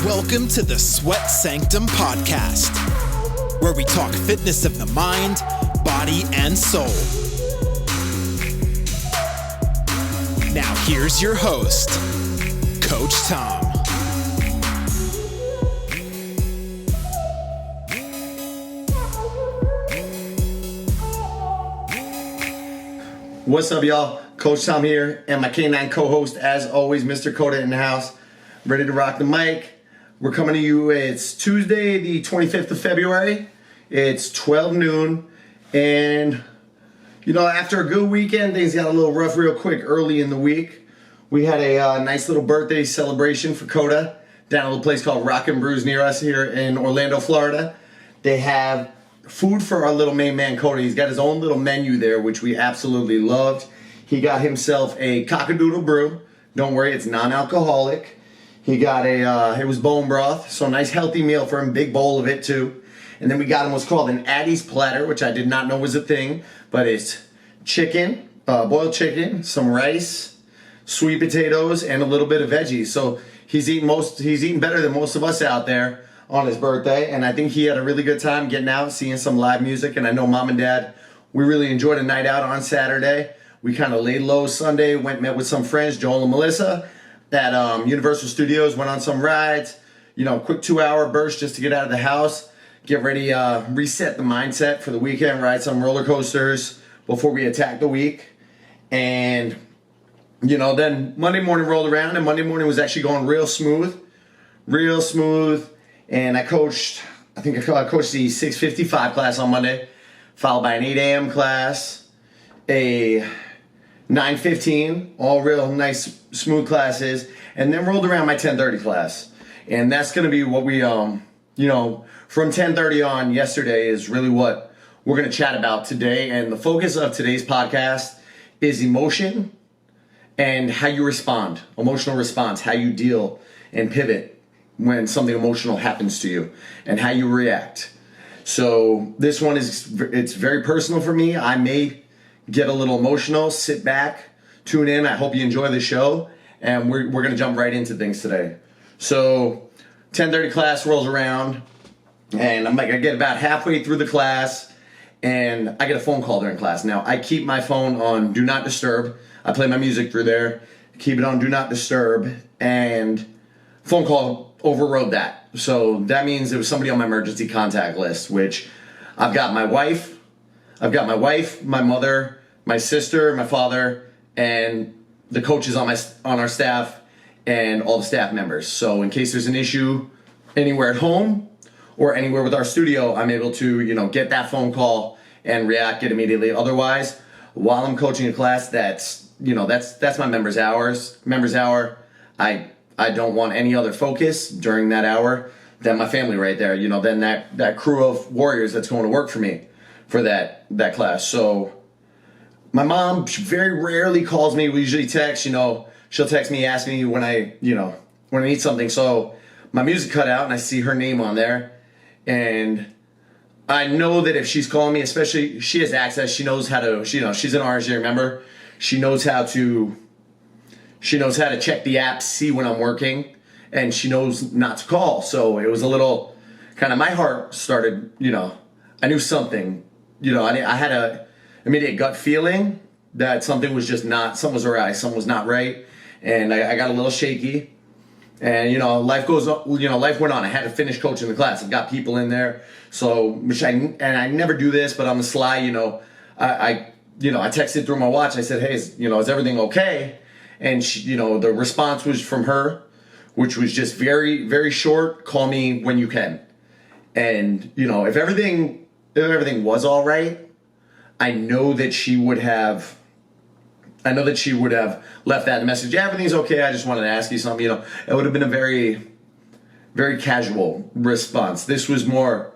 Welcome to the Sweat Sanctum podcast, where we talk fitness of the mind, body, and soul. Now here's your host, Coach Tom. What's up, y'all? Coach Tom here, and my K9 co-host, as always, Mr. Coda in the house, ready to rock the mic. We're coming to you, it's Tuesday, the 25th of February. It's 12 noon, and, you know, after a good weekend, things got a little rough real quick early in the week. We had a nice little birthday celebration for Coda down at a little place called Rock and Brews near us here in Orlando, Florida. They have food for our little main man, Coda. He's got his own little menu there, which we absolutely loved. He got himself a cockadoodle brew. Don't worry, it's non-alcoholic. He got it was bone broth, so a nice healthy meal for him, big bowl of it too. And then we got him what's called an Addie's platter, which I did not know was a thing, but it's chicken, boiled chicken, some rice, sweet potatoes, and a little bit of veggies. So he's eating better than most of us out there on his birthday, and I think he had a really good time getting out, seeing some live music. And I know Mom and Dad, we really enjoyed a night out on Saturday. We kind of laid low Sunday, met with some friends, Joel and Melissa, at Universal Studios, went on some rides, you know, quick 2-hour burst just to get out of the house, get ready, reset the mindset for the weekend, ride some roller coasters before we attack the week. And, you know, then Monday morning rolled around, and Monday morning was actually going real smooth. And I coached the 6:55 class on Monday, followed by an 8 a.m. class, a 9:15, all real nice, smooth classes, and then rolled around my 10:30 class. And that's going to be what we, from 10:30 on yesterday is really what we're going to chat about today. And the focus of today's podcast is emotion and how you respond, emotional response, how you deal and pivot when something emotional happens to you and how you react. So this one it's very personal for me. I may get a little emotional, sit back, tune in. I hope you enjoy the show, and we're going to jump right into things today. So 10:30 class rolls around, and I get about halfway through the class, and I get a phone call during class. Now, I keep my phone on Do Not Disturb. I play my music through there, keep it on Do Not Disturb, and phone call overrode that. So that means it was somebody on my emergency contact list, which I've got my wife, my mother, my sister, my father, and the coaches on our staff, and all the staff members. So in case there's an issue anywhere at home or anywhere with our studio, I'm able to, get that phone call and react it immediately. Otherwise, while I'm coaching a class, that's my members' hour. I don't want any other focus during that hour than my family right there. Then that crew of warriors that's going to work for me for that class. So my mom very rarely calls me. We usually text. She'll text me, ask me when I need something. So my music cut out, and I see her name on there, and I know that if she's calling me, especially she has access. She knows how to. She's an RSJ member. She knows how to check the app, see when I'm working, and she knows not to call. So it was a little kind of, my heart started. I knew something. I had a immediate gut feeling that something was awry, something was not right, and I got a little shaky. And life goes on. Life went on. I had to finish coaching the class. I've got people in there, so I never do this, but on the sly, I texted through my watch. I said, hey, is everything okay? And she, the response was from her, which was just very, very short. Call me when you can. And if everything was all right, I know that she would have left that message. Yeah, everything's okay. I just wanted to ask you something. It would have been a very, very casual response. This was more,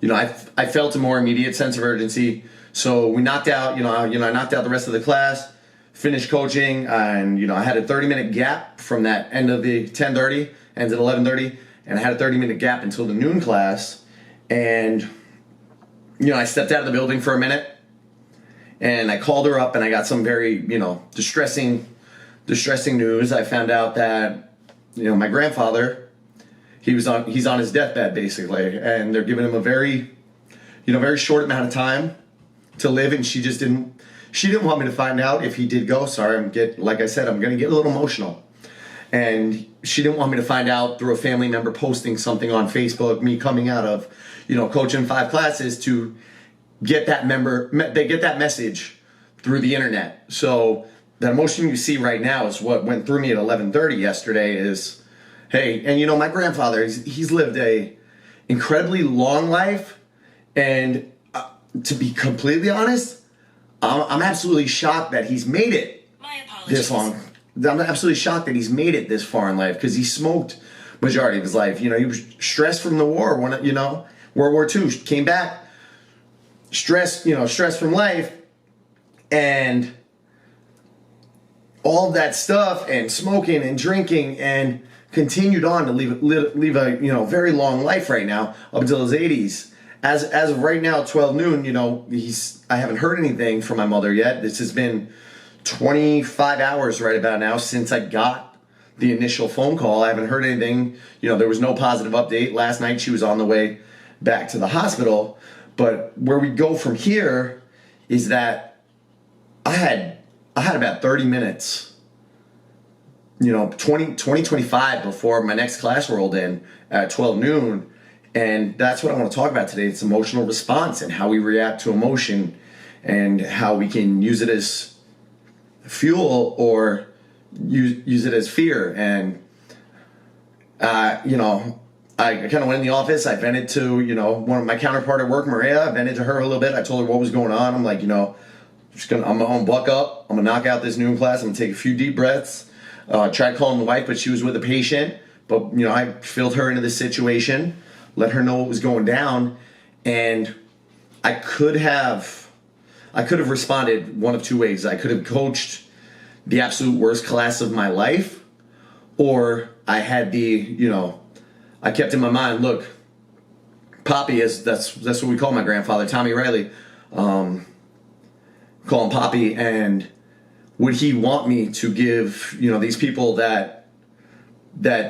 I felt a more immediate sense of urgency. So we knocked out, I knocked out the rest of the class, finished coaching, and I had a 30-minute gap from that end of the 10:30, ends at 11:30, and I had a 30-minute gap until the noon class. And I stepped out of the building for a minute, and I called her up, and I got some very, distressing news. I found out that, my grandfather he's on his deathbed basically, and they're giving him a very short amount of time to live, and she didn't want me to find out if he did go. Sorry, like I said, I'm gonna get a little emotional. And she didn't want me to find out through a family member posting something on Facebook, me coming out of, coaching 5 classes, to get that message through the internet. So the emotion you see right now is what went through me at 11:30 yesterday is, hey, and my grandfather, he's lived a incredibly long life, and to be completely honest, I'm absolutely shocked that he's made it this long. I'm absolutely shocked that he's made it this far in life, because he smoked majority of his life. He was stressed from the war when World War II, came back, stressed from life, and all that stuff, and smoking and drinking, and continued on to live a very long life right now up until his 80s. As of right now, 12 noon, I haven't heard anything from my mother yet. This has been 25 hours right about now since I got the initial phone call. I haven't heard anything. There was no positive update. Last night she was on the way back to the hospital. But where we go from here is that I had about 30 minutes, 25 before my next class rolled in at 12 noon. And that's what I want to talk about today. It's emotional response and how we react to emotion, and how we can use it as fuel or use it as fear. And I kind of went in the office. I vented to one of my counterpart at work, Maria. I vented to her a little bit. I told her what was going on. I'm like, I'm gonna buck up. I'm gonna knock out this noon class. I'm gonna take a few deep breaths. Tried calling the wife, but she was with a patient. But I filled her into the situation, let her know what was going down, and I could have responded one of two ways. I could have coached the absolute worst class of my life, or I had I kept in my mind, look, Poppy that's what we call my grandfather, Tommy Riley, call him Poppy, and would he want me to give, these people that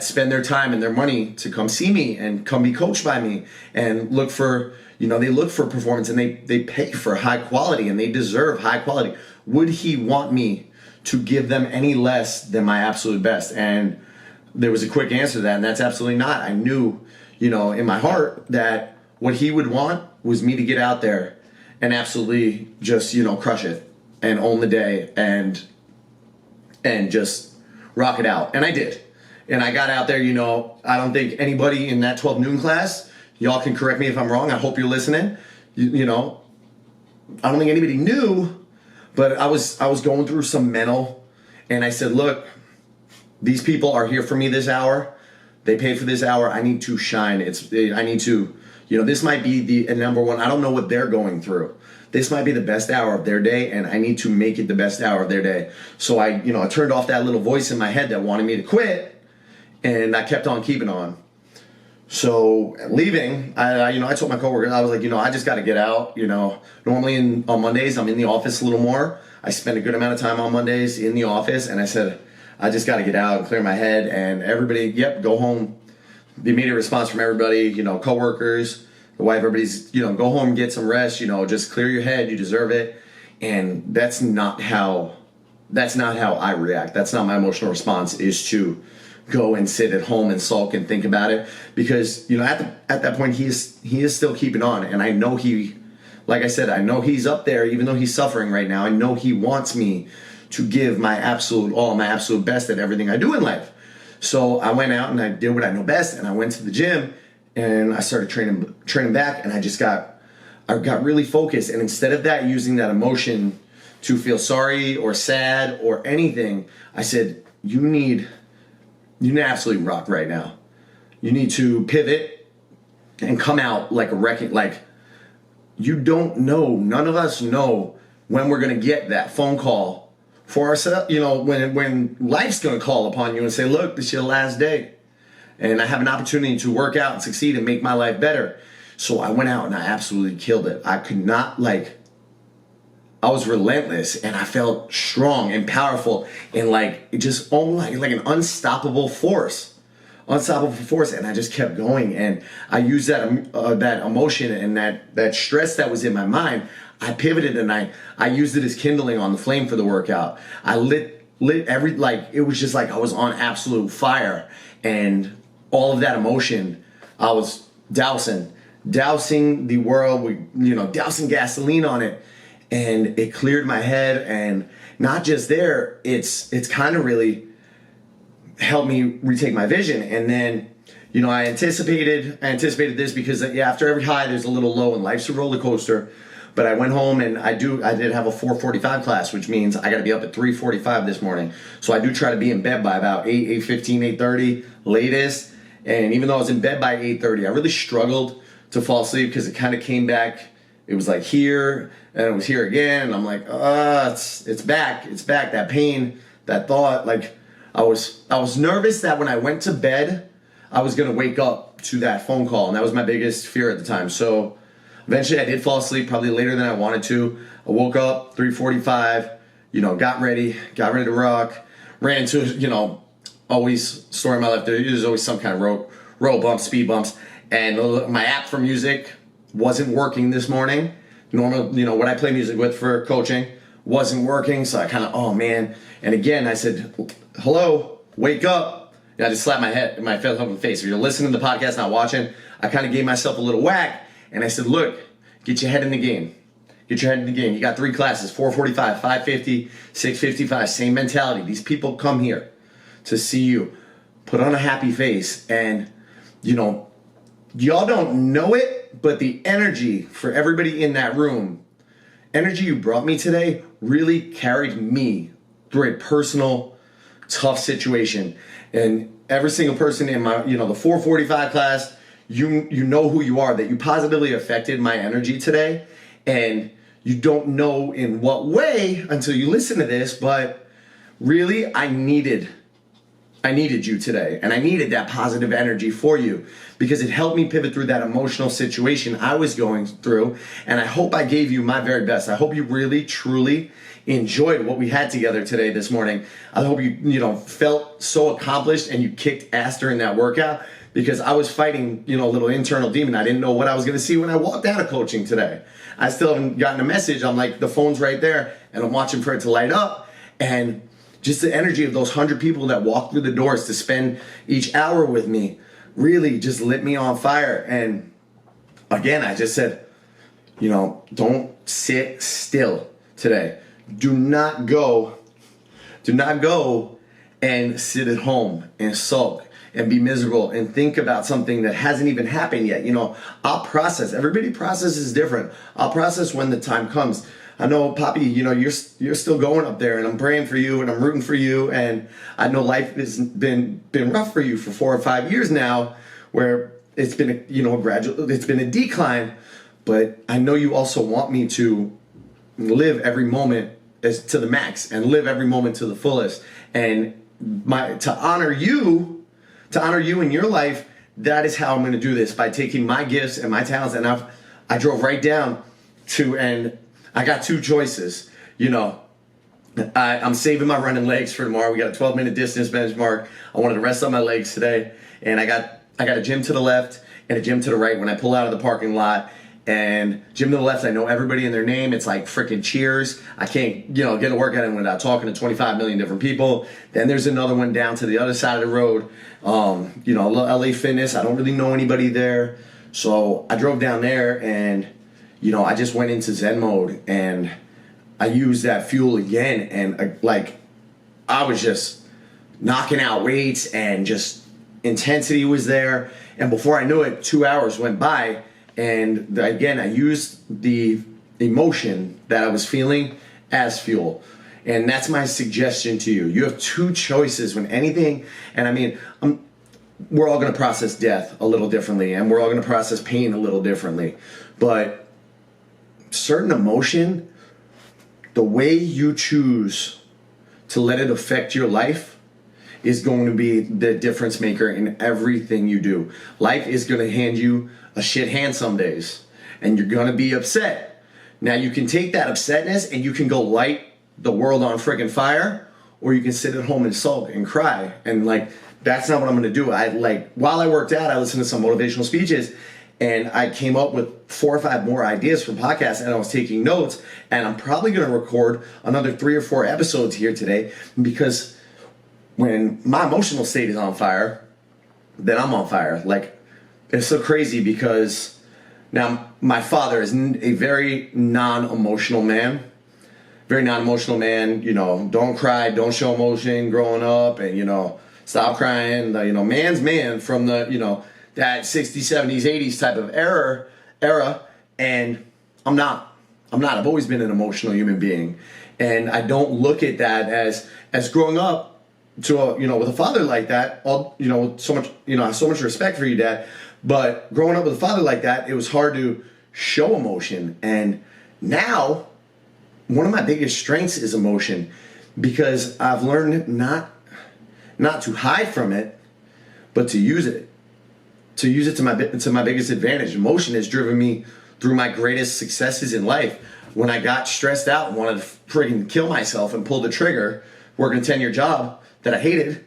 spend their time and their money to come see me and come be coached by me and look for, they look for performance, and they pay for high quality, and they deserve high quality. Would he want me to give them any less than my absolute best? And there was a quick answer to that, and that's absolutely not. I knew, in my heart, that what he would want was me to get out there and absolutely just, crush it and own the day and just rock it out. And I did. And I got out there, I don't think anybody in that 12 noon class, y'all can correct me if I'm wrong, I hope you're listening, I don't think anybody knew, but I was going through some mental, and I said, look, these people are here for me this hour. They paid for this hour. I need to shine. I need to, this might be the number one. I don't know what they're going through. This might be the best hour of their day, and I need to make it the best hour of their day. So I turned off that little voice in my head that wanted me to quit, and I kept on keeping on. So leaving, I told my coworkers, I was like, I just got to get out. Normally on Mondays I'm in the office a little more. I spend a good amount of time on Mondays in the office, and I said, I just got to get out and clear my head. And everybody, yep, go home. The immediate response from everybody, coworkers, the wife, everybody's, go home and get some rest. Just clear your head. You deserve it. And that's not how I react. That's not my emotional response, is to go and sit at home and sulk and think about it, because at that point he is still keeping on, and I know like I said, I know he's up there, even though he's suffering right now. I know he wants me to give my absolute all, my absolute best at everything I do in life. So I went out and I did what I know best, and I went to the gym and I started training back, and I got really focused. And instead of using that emotion to feel sorry or sad or anything, I said, you need to absolutely rock right now. You need to pivot and come out like a wrecking. Like, you don't know, none of us know when we're going to get that phone call for ourselves. When life's going to call upon you and say, look, this is your last day, and I have an opportunity to work out and succeed and make my life better. So I went out and I absolutely killed it. I could not, I was relentless, and I felt strong and powerful, and it just almost like an unstoppable force. unstoppable force, and I just kept going. And I used that emotion and that stress that was in my mind. I pivoted and I used it as kindling on the flame for the workout. I lit every, like, it was just like I was on absolute fire, and all of that emotion I was dousing the world with, dousing gasoline on it, and it cleared my head. And not just there, it's kind of really helped me retake my vision. And then, I anticipated this because after every high there's a little low, and life's a roller coaster. But I went home and I did have a 4:45 class, which means I got to be up at 3:45 this morning. So I do try to be in bed by about 8:15, 8:30 latest. And even though I was in bed by 8:30, I really struggled to fall asleep because it kind of came back. It was like here, and it was here again. And I'm like, it's back. It's back. That pain, that thought. Like, I was nervous that when I went to bed, I was going to wake up to that phone call. And that was my biggest fear at the time. So eventually I did fall asleep, probably later than I wanted to. I woke up 3:45, got ready to rock, ran into, always story of my life. There's always some kind of road bumps, speed bumps. And my app for music wasn't working this morning. Normal, what I play music with for coaching wasn't working. So I kind of, oh man. And again, I said, hello, wake up. And I just slapped my face up in the face. If you're listening to the podcast, not watching, I kind of gave myself a little whack. And I said, look, get your head in the game. Get your head in the game. You got 3 classes, 4:45, 5:50, 6:55, same mentality. These people come here to see you. Put on a happy face. And, y'all don't know it, but the energy for everybody in that room, energy you brought me today really carried me through a personal, tough situation. And every single person in my, the 4:45 class, you know who you are, that you positively affected my energy today. And you don't know in what way until you listen to this, but really I needed you today, and I needed that positive energy for you because it helped me pivot through that emotional situation I was going through. And I hope I gave you my very best. I hope you really, truly enjoyed what we had together today, this morning. I hope you felt so accomplished and you kicked ass during that workout, because I was fighting, a little internal demon. I didn't know what I was going to see when I walked out of coaching today. I still haven't gotten a message. I'm like, the phone's right there, and I'm watching for it to light up. And just the energy of those 100 people that walked through the doors to spend each hour with me really just lit me on fire. And again, I just said, don't sit still today. Do not go and sit at home and sulk and be miserable and think about something that hasn't even happened yet. I'll process. Everybody processes different. I'll process when the time comes. I know, Poppy, you're still going up there, and I'm praying for you, and I'm rooting for you. And I know life has been rough for you for 4 or 5 years now, where it's been it's been a decline. But I know you also want me to live every moment as to the max and live every moment to the fullest. And to honor you in your life, that is how I'm going to do this, by taking my gifts and my talents. And I drove right down to, and I got 2 choices. I'm saving my running legs for tomorrow. We got a 12-minute distance benchmark. I wanted to rest on my legs today. And I got a gym to the left and a gym to the right when I pull out of the parking lot. And gym to the left, I know everybody in their name. It's like freaking Cheers. I can't, get a workout in without talking to 25 million different people. Then there's another one down to the other side of the road. LA Fitness. I don't really know anybody there. So I drove down there, and, I just went into Zen mode, and I used that fuel again. And I was just knocking out weights, and just intensity was there. And before I knew it, 2 hours went by. And again, I used the emotion that I was feeling as fuel. And that's my suggestion to you. You have 2 choices when anything, and I mean, we're all going to process death a little differently, and we're all going to process pain a little differently. But certain emotion, the way you choose to let it affect your life is going to be the difference maker in everything you do. Life is going to hand you a shit hand some days, and you're going to be upset. Now, you can take that upsetness and you can go light the world on friggin' fire, or you can sit at home and sulk and cry and that's not what I'm going to do. While I worked out, I listened to some motivational speeches, and I came up with 4 or 5 more ideas for podcasts, and I was taking notes, and I'm probably going to record another 3 or 4 episodes here today, because when my emotional state is on fire, then I'm on fire. Like, it's so crazy because now my father is a very non-emotional man. Very non-emotional man, don't cry, don't show emotion growing up, and, stop crying, man's man from the, that 60s, 70s, 80s type of era, and I'm not. I've always been an emotional human being, and I don't look at that as growing up to with a father like that, so much, I have so much respect for you, Dad, but growing up with a father like that, it was hard to show emotion, and now one of my biggest strengths is emotion, because I've learned not to hide from it, but to use it to my biggest advantage. Emotion has driven me through my greatest successes in life. When I got stressed out and wanted to friggin' kill myself and pull the trigger, working a 10-year job that I hated,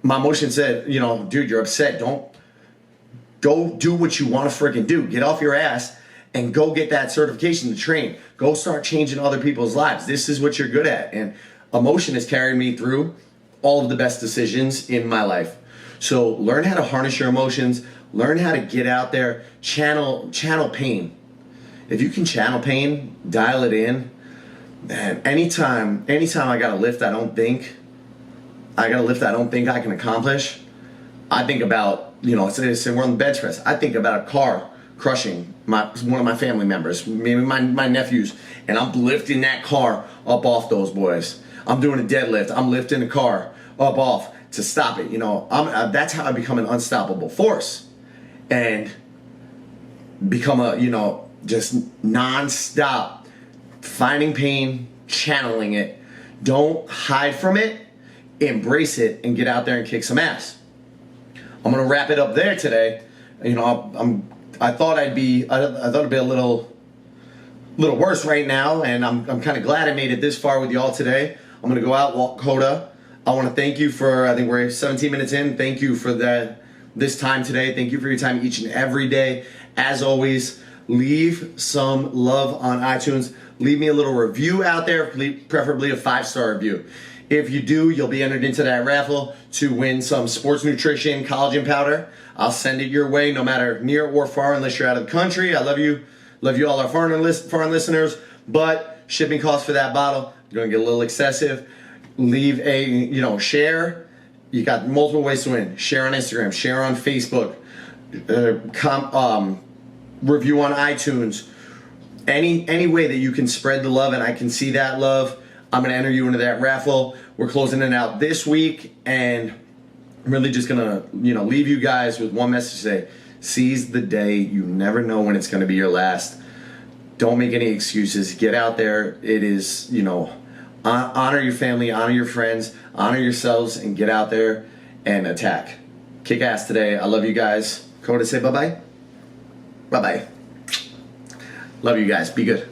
my emotion said, dude, you're upset. Don't go do what you want to friggin' do. Get off your ass and go get that certification to train. Go start changing other people's lives. This is what you're good at. And emotion has carried me through all of the best decisions in my life. So learn how to harness your emotions. Learn how to get out there. Channel pain. If you can channel pain, dial it in. Man, anytime I got a lift I don't think I can accomplish, I think about, say we're on the bench press, I think about a car crushing one of my family members, maybe my nephews, and I'm lifting that car up off those boys. I'm doing a deadlift. I'm lifting the car up off to stop it. That's how I become an unstoppable force, and become just non-stop finding pain, channeling it. Don't hide from it. Embrace it and get out there and kick some ass. I'm gonna wrap it up there today. I thought it'd be a little worse right now, and I'm kind of glad I made it this far with y'all today. I'm gonna go out, walk Coda. I want to thank you for, I think we're 17 minutes in. Thank you for this time today. Thank you for your time each and every day. As always, leave some love on iTunes. Leave me a little review out there, preferably a 5-star review. If you do, you'll be entered into that raffle to win some sports nutrition collagen powder. I'll send it your way, no matter near or far, unless you're out of the country. I love you all our foreign listeners, but shipping costs for that bottle are going to get a little excessive. Leave a share. You got multiple ways to win. Share on Instagram, share on Facebook, review on iTunes. Any way that you can spread the love and I can see that love, I'm going to enter you into that raffle. We're closing it out this week, and I'm really just going to, leave you guys with one message today. Seize the day. You never know when it's going to be your last. Don't make any excuses. Get out there. It is, honor your family, honor your friends, honor yourselves, and get out there and attack. Kick ass today. I love you guys. Coda, say bye-bye. Bye-bye. Love you guys. Be good.